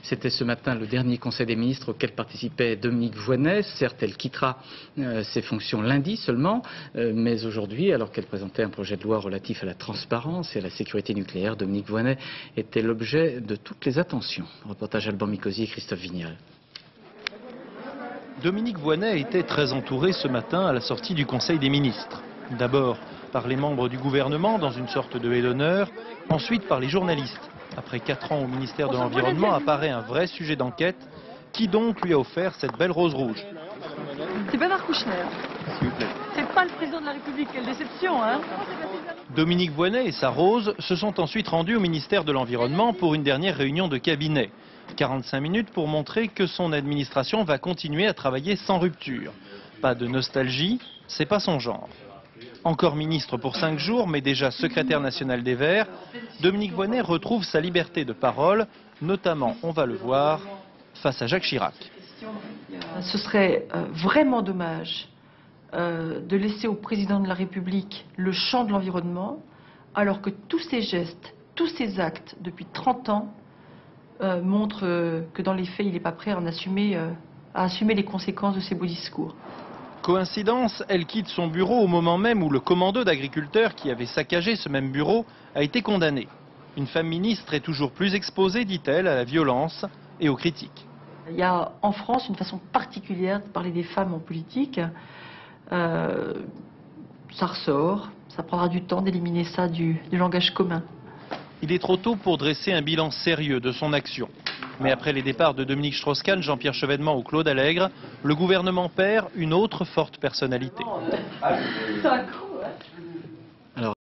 C'était ce matin le dernier Conseil des ministres auquel participait Dominique Voynet. Certes, elle quittera ses fonctions lundi seulement, mais aujourd'hui, alors qu'elle présentait un projet de loi relatif à la transparence et à la sécurité nucléaire, Dominique Voynet était l'objet de toutes les attentions. Reportage Alban Mikosi et Christophe Vignal. Dominique Voynet était très entouré ce matin à la sortie du Conseil des ministres. D'abord par les membres du gouvernement dans une sorte de haie d'honneur, ensuite par les journalistes. Après 4 ans au ministère de l'Environnement apparaît un vrai sujet d'enquête. Qui donc lui a offert cette belle rose rouge? C'est Bernard Kouchner. S'il vous plaît. C'est pas le président de la République, quelle déception, hein? Dominique Voynet et sa rose se sont ensuite rendus au ministère de l'Environnement pour une dernière réunion de cabinet. 45 minutes pour montrer que son administration va continuer à travailler sans rupture. Pas de nostalgie, c'est pas son genre. Encore ministre pour 5 jours, mais déjà secrétaire national des Verts, Dominique Voynet retrouve sa liberté de parole, notamment, on va le voir, face à Jacques Chirac. Ce serait vraiment dommage de laisser au président de la République le champ de l'environnement, alors que tous ses gestes, tous ses actes depuis 30 ans montrent que dans les faits, il n'est pas prêt à assumer les conséquences de ses beaux discours. Coïncidence, elle quitte son bureau au moment même où le commando d'agriculteurs qui avait saccagé ce même bureau a été condamné. Une femme ministre est toujours plus exposée, dit-elle, à la violence et aux critiques. Il y a en France une façon particulière de parler des femmes en politique. Ça ressort, ça prendra du temps d'éliminer ça du langage commun. Il est trop tôt pour dresser un bilan sérieux de son action. Mais après les départs de Dominique Strauss-Kahn, Jean-Pierre Chevènement ou Claude Allègre, le gouvernement perd une autre forte personnalité.